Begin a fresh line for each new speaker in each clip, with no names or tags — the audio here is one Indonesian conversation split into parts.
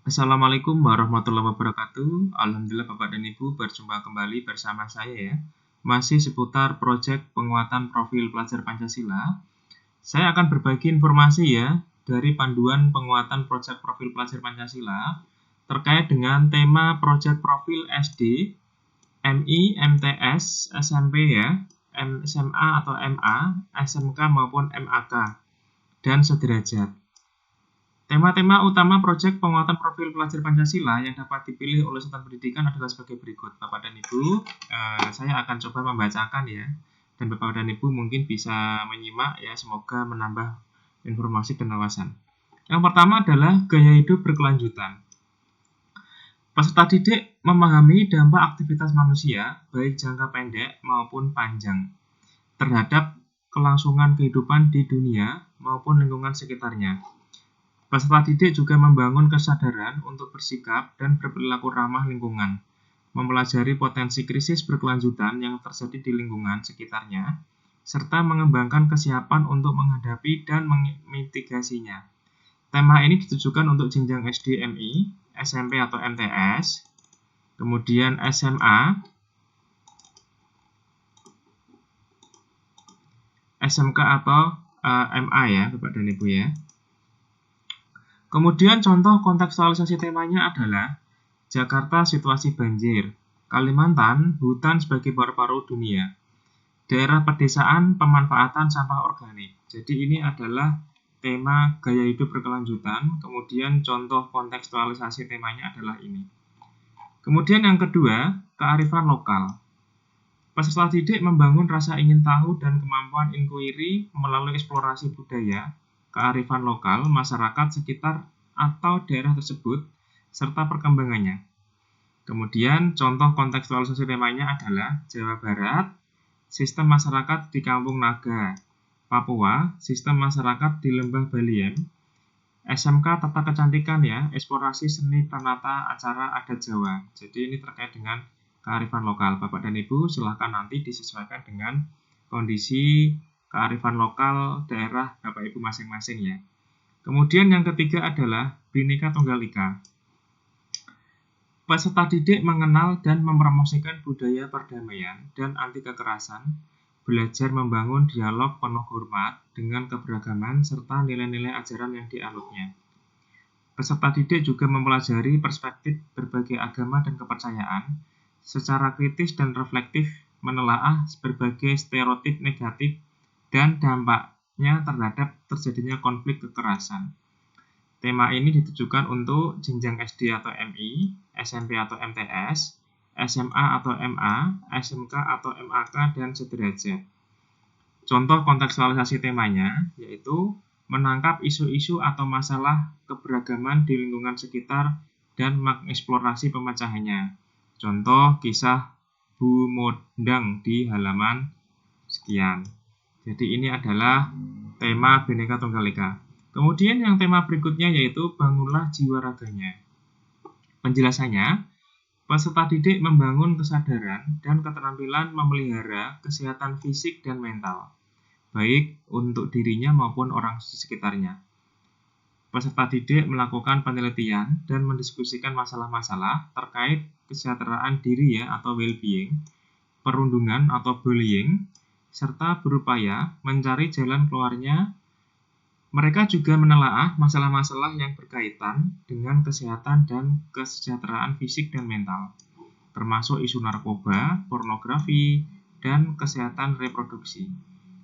Assalamualaikum warahmatullahi wabarakatuh. Alhamdulillah Bapak dan Ibu berjumpa kembali bersama saya ya. Masih seputar proyek penguatan profil pelajar Pancasila. Saya akan berbagi informasi ya dari panduan penguatan proyek profil pelajar Pancasila terkait dengan tema proyek profil SD, MI, MTS, SMP ya, SMA atau MA, SMK maupun MAK dan sederajat. Tema-tema utama proyek penguatan profil pelajar Pancasila yang dapat dipilih oleh Satuan Pendidikan adalah sebagai berikut. Bapak dan Ibu, saya akan coba membacakan ya. Dan Bapak dan Ibu mungkin bisa menyimak ya, semoga menambah informasi dan wawasan. Yang pertama adalah gaya hidup berkelanjutan. Peserta didik memahami dampak aktivitas manusia, baik jangka pendek maupun panjang, terhadap kelangsungan kehidupan di dunia maupun lingkungan sekitarnya. Peserta didik juga membangun kesadaran untuk bersikap dan berperilaku ramah lingkungan, mempelajari potensi krisis berkelanjutan yang terjadi di lingkungan sekitarnya, serta mengembangkan kesiapan untuk menghadapi dan memitigasinya. Tema ini ditujukan untuk jenjang SD MI, SMP atau MTS, kemudian SMA, SMK atau MA ya, Bapak dan Ibu ya. Kemudian contoh kontekstualisasi temanya adalah Jakarta situasi banjir, Kalimantan hutan sebagai paru-paru dunia, daerah pedesaan pemanfaatan sampah organik. Jadi ini adalah tema gaya hidup berkelanjutan, kemudian contoh kontekstualisasi temanya adalah ini. Kemudian yang kedua, kearifan lokal. Peserta didik membangun rasa ingin tahu dan kemampuan inquiry melalui eksplorasi budaya, kearifan lokal, masyarakat sekitar atau daerah tersebut, serta perkembangannya. Kemudian contoh kontekstualisasi temanya adalah Jawa Barat, sistem masyarakat di Kampung Naga, Papua, sistem masyarakat di Lembah Baliem, SMK Tata Kecantikan ya, eksplorasi seni pranata acara adat Jawa. Jadi ini terkait dengan kearifan lokal. Bapak dan Ibu silahkan nanti disesuaikan dengan kondisi kearifan lokal daerah Bapak Ibu masing-masing ya. Kemudian yang ketiga adalah Bhinneka Tunggal Ika. Peserta didik mengenal dan mempromosikan budaya perdamaian dan anti kekerasan, belajar membangun dialog penuh hormat dengan keberagaman serta nilai-nilai ajaran yang dianutnya. Peserta didik juga mempelajari perspektif berbagai agama dan kepercayaan, secara kritis dan reflektif menelaah berbagai stereotip negatif dan dampaknya terhadap terjadinya konflik kekerasan. Tema ini ditujukan untuk jenjang SD atau MI, SMP atau MTS, SMA atau MA, SMK atau MAK, dan sederajat. Contoh kontekstualisasi temanya yaitu menangkap isu-isu atau masalah keberagaman di lingkungan sekitar dan mengeksplorasi pemecahannya. Contoh kisah Bu Modang di halaman sekian. Jadi ini adalah tema Bhinneka Tunggal Ika. Kemudian yang tema berikutnya yaitu bangunlah jiwa raganya. Penjelasannya, peserta didik membangun kesadaran dan keterampilan memelihara kesehatan fisik dan mental, baik untuk dirinya maupun orang sekitarnya. Peserta didik melakukan penelitian dan mendiskusikan masalah-masalah terkait kesejahteraan diri ya atau well-being, perundungan atau bullying, serta berupaya mencari jalan keluarnya. Mereka juga menelaah masalah-masalah yang berkaitan dengan kesehatan dan kesejahteraan fisik dan mental, termasuk isu narkoba, pornografi, dan kesehatan reproduksi.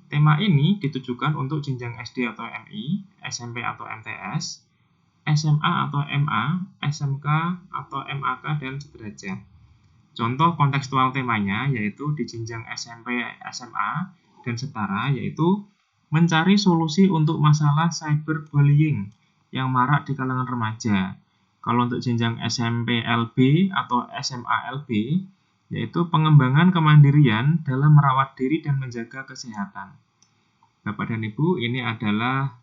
Tema ini ditujukan untuk jenjang SD atau MI, SMP atau MTS, SMA atau MA, SMK atau MAK, dan sederajat. Contoh kontekstual temanya yaitu di jenjang SMP, SMA, dan setara yaitu mencari solusi untuk masalah cyberbullying yang marak di kalangan remaja. Kalau untuk jenjang SMP LB atau SMA LB, yaitu pengembangan kemandirian dalam merawat diri dan menjaga kesehatan. Bapak dan Ibu, ini adalah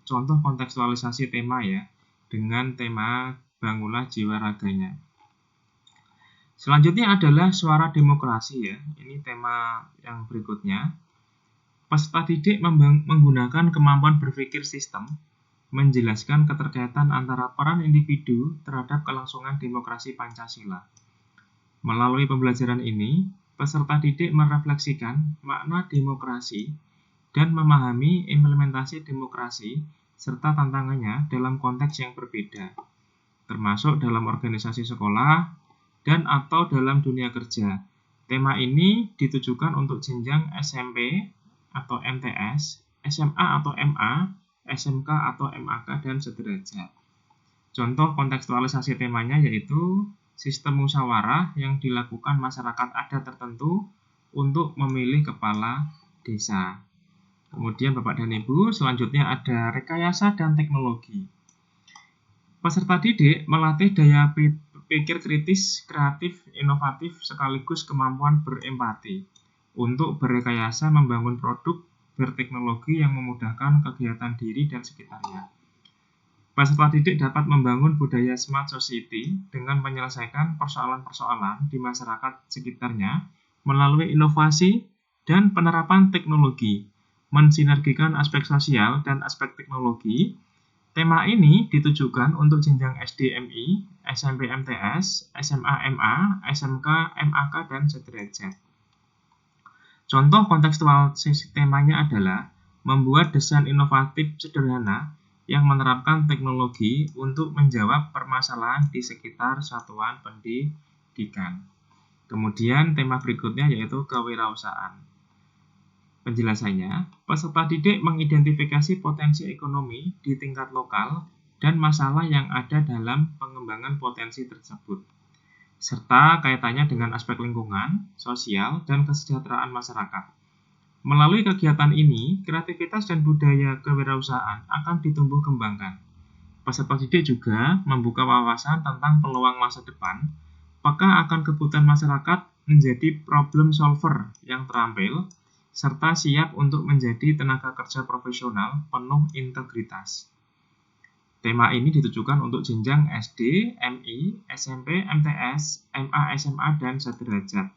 contoh kontekstualisasi tema ya, dengan tema bangunlah jiwa raganya. Selanjutnya adalah suara demokrasi ya, ini tema yang berikutnya. Peserta didik menggunakan kemampuan berpikir sistem, menjelaskan keterkaitan antara peran individu terhadap kelangsungan demokrasi Pancasila. Melalui pembelajaran ini, peserta didik merefleksikan makna demokrasi dan memahami implementasi demokrasi serta tantangannya dalam konteks yang berbeda, termasuk dalam organisasi sekolah dan atau dalam dunia kerja. Tema ini ditujukan untuk jenjang SMP atau MTS, SMA atau MA, SMK atau MAK, dan sederajat. Contoh kontekstualisasi temanya yaitu sistem musyawarah yang dilakukan masyarakat adat tertentu untuk memilih kepala desa. Kemudian Bapak dan Ibu, selanjutnya ada rekayasa dan teknologi. Peserta didik melatih daya pikir kritis, kreatif, inovatif, sekaligus kemampuan berempati untuk berrekayasa membangun produk berteknologi yang memudahkan kegiatan diri dan sekitarnya. Peserta didik dapat membangun budaya smart society dengan menyelesaikan persoalan-persoalan di masyarakat sekitarnya melalui inovasi dan penerapan teknologi, mensinergikan aspek sosial dan aspek teknologi. Tema ini ditujukan untuk jenjang SD MI, SMP MTS, SMA MA, SMK MAK, dan sederajat. Contoh kontekstual temanya adalah membuat desain inovatif sederhana yang menerapkan teknologi untuk menjawab permasalahan di sekitar satuan pendidikan. Kemudian tema berikutnya yaitu kewirausahaan. Penjelasannya, peserta didik mengidentifikasi potensi ekonomi di tingkat lokal dan masalah yang ada dalam pengembangan potensi tersebut, serta kaitannya dengan aspek lingkungan, sosial, dan kesejahteraan masyarakat. Melalui kegiatan ini, kreativitas dan budaya kewirausahaan akan ditumbuh kembangkan. Peserta didik juga membuka wawasan tentang peluang masa depan, apakah akan kebutuhan masyarakat menjadi problem solver yang terampil, serta siap untuk menjadi tenaga kerja profesional penuh integritas. Tema ini ditujukan untuk jenjang SD, MI, SMP, MTS, MA, SMA, dan sederajat.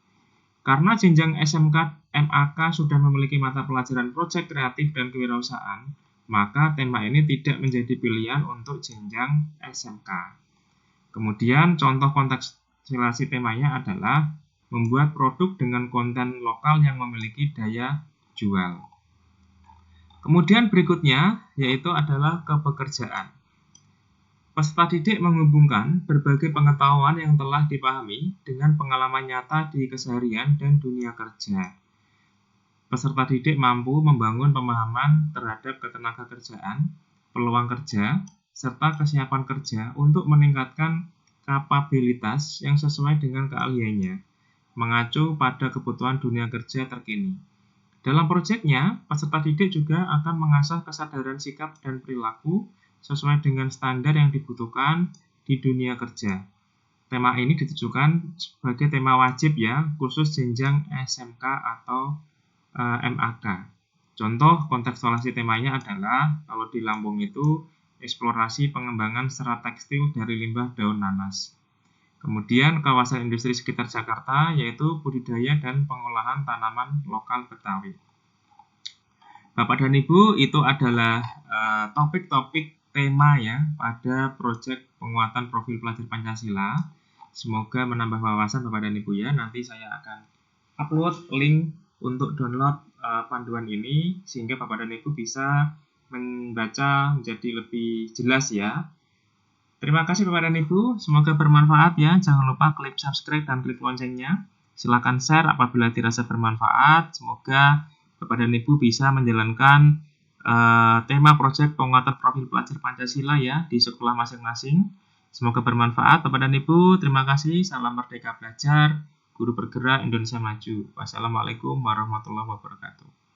Karena jenjang SMK, MAK sudah memiliki mata pelajaran proyek kreatif dan kewirausahaan, maka tema ini tidak menjadi pilihan untuk jenjang SMK. Kemudian contoh kontekstualisasi temanya adalah membuat produk dengan konten lokal yang memiliki daya jual. Kemudian berikutnya yaitu adalah kepekerjaan. Peserta didik menghubungkan berbagai pengetahuan yang telah dipahami dengan pengalaman nyata di keseharian dan dunia kerja. Peserta didik mampu membangun pemahaman terhadap ketenagakerjaan, peluang kerja, serta kesiapan kerja untuk meningkatkan kapabilitas yang sesuai dengan keahliannya, mengacu pada kebutuhan dunia kerja terkini. Dalam proyeknya, peserta didik juga akan mengasah kesadaran sikap dan perilaku sesuai dengan standar yang dibutuhkan di dunia kerja. Tema ini ditujukan sebagai tema wajib ya, khusus jenjang SMK atau MAK. Contoh kontekstualisasi temanya adalah kalau di Lampung itu eksplorasi pengembangan serat tekstil dari limbah daun nanas. Kemudian kawasan industri sekitar Jakarta yaitu budidaya dan pengolahan tanaman lokal Betawi. Bapak dan Ibu, itu adalah topik-topik tema ya pada proyek penguatan profil pelajar Pancasila. Semoga menambah wawasan Bapak dan Ibu ya. Nanti saya akan upload link untuk download panduan ini sehingga Bapak dan Ibu bisa membaca menjadi lebih jelas ya. Terima kasih Bapak dan Ibu, semoga bermanfaat ya. Jangan lupa klik subscribe dan klik loncengnya. Silakan share apabila dirasa bermanfaat. Semoga Bapak dan Ibu bisa menjalankan tema proyek penguatan profil pelajar Pancasila ya di sekolah masing-masing. Semoga bermanfaat Bapak dan Ibu. Terima kasih. Salam merdeka belajar, guru bergerak, Indonesia maju. Wassalamualaikum warahmatullahi wabarakatuh.